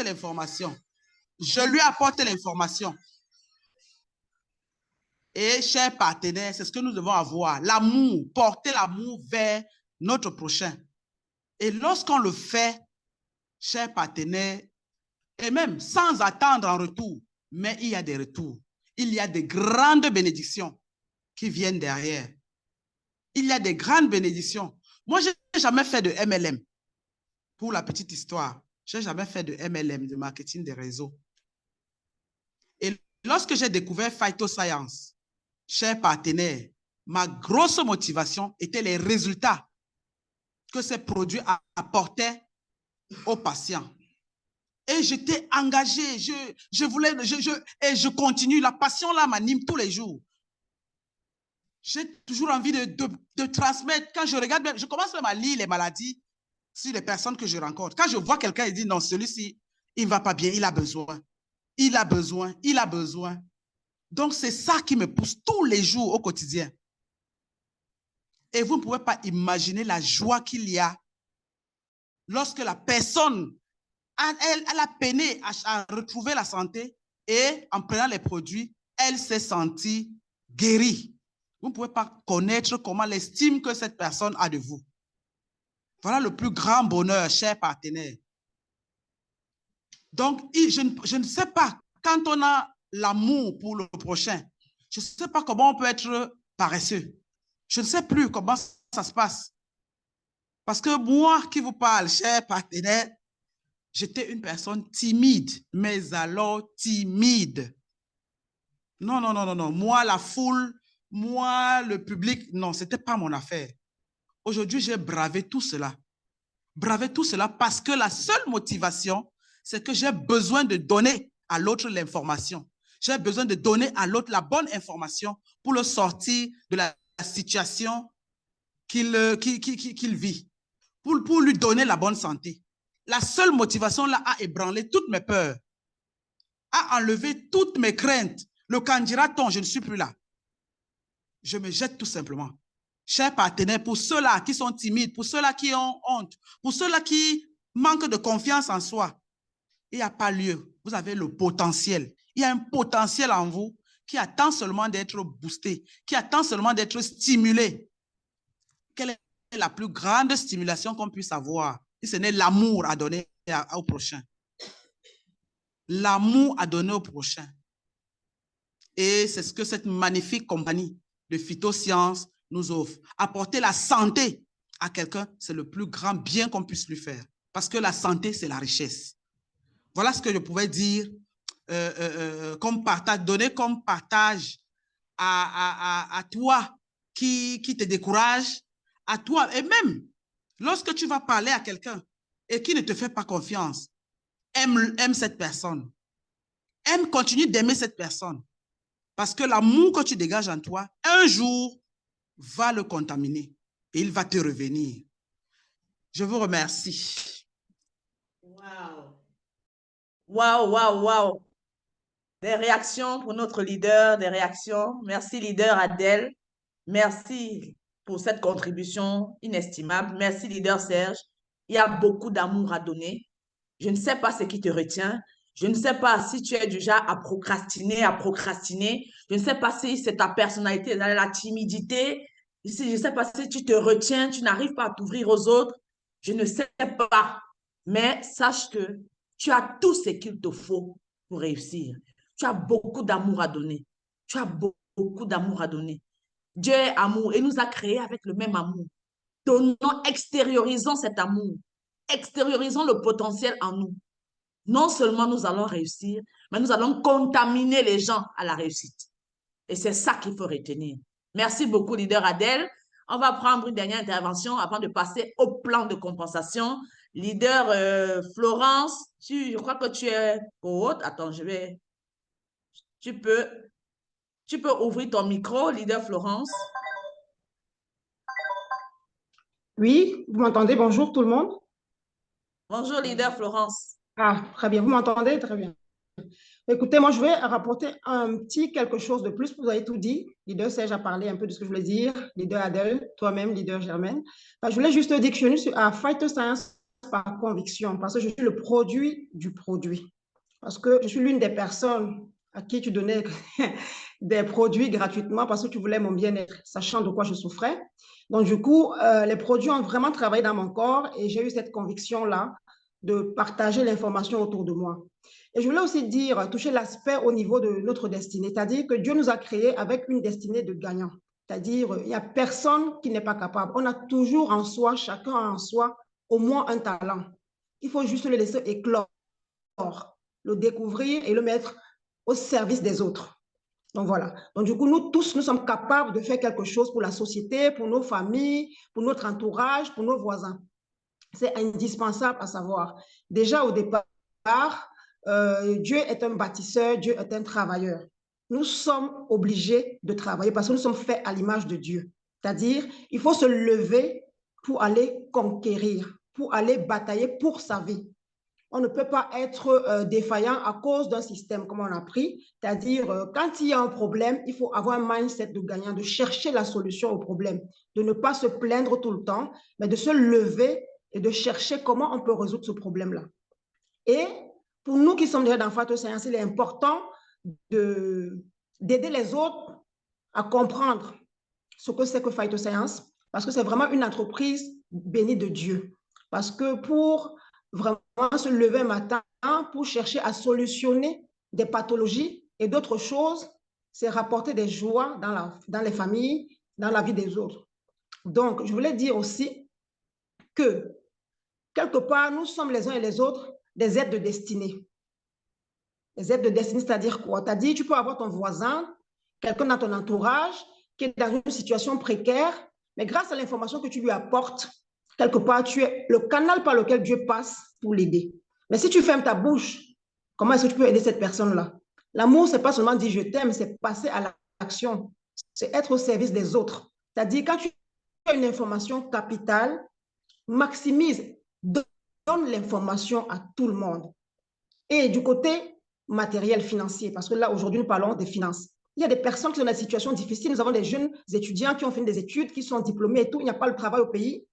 l'information. Je lui apporte l'information. Et, chers partenaires, c'est ce que nous devons avoir. L'amour, porter l'amour vers notre prochain. Et lorsqu'on le fait, chers partenaires, et même sans attendre en retour, mais il y a des retours. Il y a des grandes bénédictions qui viennent derrière. Il y a des grandes bénédictions. Moi, je n'ai jamais fait de MLM. Pour la petite histoire, je n'ai jamais fait de MLM, de marketing des réseaux. Et lorsque j'ai découvert Phytoscience, chers partenaires, ma grosse motivation était les résultats que ces produits apportaient aux patients. Et j'étais engagé, je voulais, et je continue. La passion là m'anime tous les jours. J'ai toujours envie de transmettre. Quand je regarde, je commence même à lire les maladies sur les personnes que je rencontre. Quand je vois quelqu'un et dit non, celui-ci, il ne va pas bien, il a besoin. Il a besoin, il a besoin. Donc, c'est ça qui me pousse tous les jours au quotidien. Et vous ne pouvez pas imaginer la joie qu'il y a lorsque la personne, elle a peiné à retrouver la santé et en prenant les produits, elle s'est sentie guérie. Vous ne pouvez pas connaître comment l'estime que cette personne a de vous. Voilà le plus grand bonheur, chers partenaires. Donc, je ne sais pas, quand on a l'amour pour le prochain, je ne sais pas comment on peut être paresseux. Je ne sais plus comment ça se passe. Parce que moi qui vous parle, chers partenaires, j'étais une personne timide, mais alors timide. Non, non, non, non, non. Moi, la foule, moi, le public, non, ce n'était pas mon affaire. Aujourd'hui, j'ai bravé tout cela. Bravé tout cela parce que la seule motivation, c'est que j'ai besoin de donner à l'autre l'information. J'ai besoin de donner à l'autre la bonne information pour le sortir de la situation qu'il vit, pour lui donner la bonne santé. La seule motivation là a ébranlé toutes mes peurs, a enlevé toutes mes craintes. Le candidat-on, je ne suis plus là. Je me jette tout simplement. Chers partenaires, pour ceux-là qui sont timides, pour ceux-là qui ont honte, pour ceux-là qui manquent de confiance en soi, il n'y a pas lieu. Vous avez le potentiel. Il y a un potentiel en vous qui attend seulement d'être boosté, qui attend seulement d'être stimulé. Quelle est la plus grande stimulation qu'on puisse avoir? Si ce n'est l'amour à donner au prochain. L'amour à donner au prochain. Et c'est ce que cette magnifique compagnie de Phytoscience nous offre. Apporter la santé à quelqu'un, c'est le plus grand bien qu'on puisse lui faire. Parce que la santé, c'est la richesse. Voilà ce que je pouvais dire comme partage, donner comme partage à toi qui te décourage, à toi. Et même, lorsque tu vas parler à quelqu'un et qui ne te fait pas confiance, aime cette personne. Continue d'aimer cette personne. Parce que l'amour que tu dégages en toi, un jour, va le contaminer et il va te revenir. Je vous remercie. Wow. Wow, wow, wow. Des réactions pour notre leader, des réactions. Merci, leader Adèle. Merci pour cette contribution inestimable. Merci, leader Serge. Il y a beaucoup d'amour à donner. Je ne sais pas ce qui te retient. Je ne sais pas si tu es du genre à procrastiner, à procrastiner. Je ne sais pas si c'est ta personnalité, la timidité. Je ne sais pas si tu te retiens, tu n'arrives pas à t'ouvrir aux autres. Je ne sais pas. Mais sache que tu as tout ce qu'il te faut pour réussir. Tu as beaucoup d'amour à donner. Tu as beaucoup d'amour à donner. Dieu est amour et nous a créés avec le même amour. Donnons, extériorisons cet amour. Extériorisons le potentiel en nous. Non seulement nous allons réussir, mais nous allons contaminer les gens à la réussite. Et c'est ça qu'il faut retenir. Merci beaucoup, leader Adèle. On va prendre une dernière intervention avant de passer au plan de compensation. Leader Florence, je crois que tu es haute. Attends, tu peux ouvrir ton micro, leader Florence. Oui, vous m'entendez? Bonjour tout le monde. Bonjour, leader Florence. Ah, très bien, vous m'entendez? Très bien. Écoutez, moi, je vais rapporter un petit quelque chose de plus. Vous avez tout dit. Leader Serge a parlé un peu de ce que je voulais dire. Leader Adèle, toi-même, leader Germaine. Enfin, je voulais juste dire que je suis venue à Phytoscience par conviction, parce que je suis le produit du produit. Parce que je suis l'une des personnes à qui tu donnais des produits gratuitement parce que tu voulais mon bien-être, sachant de quoi je souffrais. Donc, du coup, les produits ont vraiment travaillé dans mon corps et j'ai eu cette conviction-là de partager l'information autour de moi. Et je voulais aussi dire, toucher l'aspect au niveau de notre destinée, c'est-à-dire que Dieu nous a créés avec une destinée de gagnants. C'est-à-dire, il n'y a personne qui n'est pas capable. On a toujours en soi, chacun a en soi, au moins un talent. Il faut juste le laisser éclore, le découvrir et le mettre au service des autres. Donc voilà. Donc du coup, nous tous, nous sommes capables de faire quelque chose pour la société, pour nos familles, pour notre entourage, pour nos voisins. C'est indispensable à savoir. Déjà au départ, Dieu est un bâtisseur, Dieu est un travailleur. Nous sommes obligés de travailler parce que nous sommes faits à l'image de Dieu. C'est-à-dire, il faut se lever pour aller conquérir, pour aller batailler pour sa vie. On ne peut pas être défaillant à cause d'un système comme on a pris. C'est-à-dire, quand il y a un problème, il faut avoir un mindset de gagnant, de chercher la solution au problème, de ne pas se plaindre tout le temps, mais de se lever et de chercher comment on peut résoudre ce problème-là. Et pour nous qui sommes déjà dans Fight Science, il est important d'aider les autres à comprendre ce que c'est que Fight Science, parce que c'est vraiment une entreprise bénie de Dieu. Parce que pour vraiment se lever un matin, pour chercher à solutionner des pathologies et d'autres choses, c'est rapporter des joies dans les familles, dans la vie des autres. Donc, je voulais dire aussi que, quelque part, nous sommes les uns et les autres des êtres de destinée. Les êtres de destinée, c'est-à-dire quoi? C'est-à-dire, tu peux avoir ton voisin, quelqu'un dans ton entourage qui est dans une situation précaire, mais grâce à l'information que tu lui apportes, quelque part, tu es le canal par lequel Dieu passe pour l'aider. Mais si tu fermes ta bouche, comment est-ce que tu peux aider cette personne-là? L'amour, ce n'est pas seulement dire je t'aime, c'est passer à l'action. C'est être au service des autres. C'est-à-dire, quand tu as une information capitale, maximise, donne l'information à tout le monde. Et du côté matériel financier, parce que là, aujourd'hui, nous parlons des finances. Il y a des personnes qui sont dans des situations difficiles. Nous avons des jeunes étudiants qui ont fait des études, qui sont diplômés et tout. Il n'y a pas le travail au pays.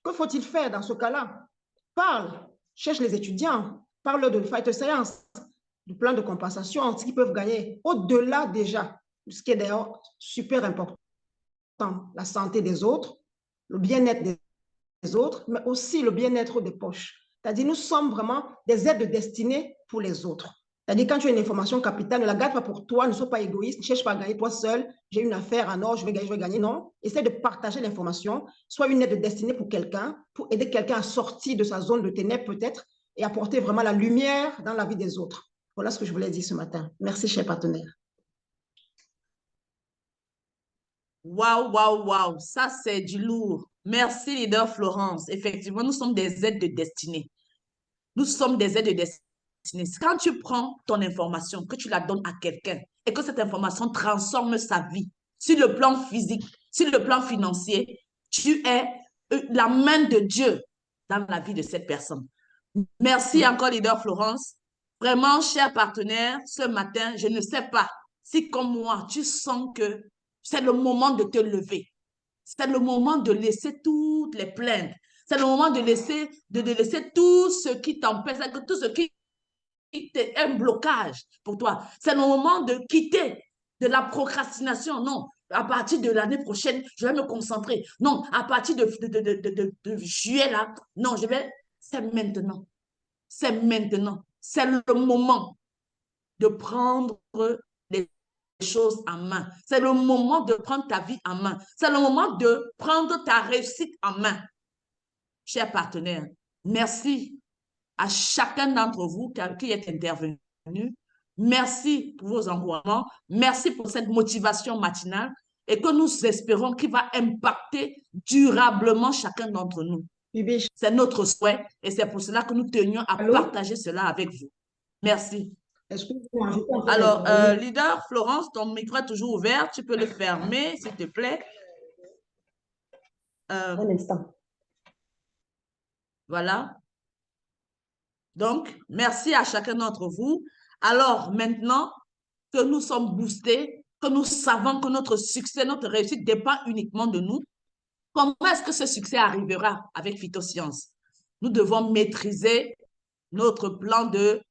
Que faut-il faire dans ce cas-là? Parle, cherche les étudiants, parle de Fight Science, du plan de compensation, ce qu'ils peuvent gagner. Au-delà déjà, ce qui est d'ailleurs super important, la santé des autres, le bien-être des autres, mais aussi le bien-être des poches. C'est-à-dire, nous sommes vraiment des aides de destinée pour les autres. C'est-à-dire, quand tu as une information capitale, ne la garde pas pour toi, ne sois pas égoïste, ne cherche pas à gagner toi seul. J'ai une affaire, non, je vais gagner. Non, essaie de partager l'information. Sois une aide de destinée pour quelqu'un, pour aider quelqu'un à sortir de sa zone de ténèbres peut-être et apporter vraiment la lumière dans la vie des autres. Voilà ce que je voulais dire ce matin. Merci, chers partenaires. Waouh, waouh, waouh, ça c'est du lourd. Merci, leader Florence. Effectivement, nous sommes des aides de destinée. Nous sommes des aides de destinée. Quand tu prends ton information, que tu la donnes à quelqu'un et que cette information transforme sa vie sur le plan physique, sur le plan financier, tu es la main de Dieu dans la vie de cette personne. Merci encore, leader Florence. Vraiment, chers partenaires, ce matin, je ne sais pas si comme moi, tu sens que c'est le moment de te lever. C'est le moment de laisser toutes les plaintes. C'est le moment de laisser tout ce qui t'empêche, tout ce qui est un blocage pour toi. C'est le moment de quitter de la procrastination. Non, à partir de l'année prochaine, je vais me concentrer. Non, à partir de juillet, là, non, c'est maintenant. C'est maintenant. C'est le moment de prendre les choses en main. C'est le moment de prendre ta vie en main. C'est le moment de prendre ta réussite en main. Chers partenaires, merci à chacun d'entre vous qui est intervenu. Merci pour vos encouragements. Merci pour cette motivation matinale et que nous espérons qu'il va impacter durablement chacun d'entre nous. C'est notre souhait et c'est pour cela que nous tenions à partager cela avec vous. Merci. Alors, leader Florence, ton micro est toujours ouvert. Tu peux le fermer, s'il te plaît. Un instant. Voilà. Donc, merci à chacun d'entre vous. Alors, maintenant que nous sommes boostés, que nous savons que notre succès, notre réussite dépend uniquement de nous, comment est-ce que ce succès arrivera avec Phytosciences? nous devons maîtriser notre plan de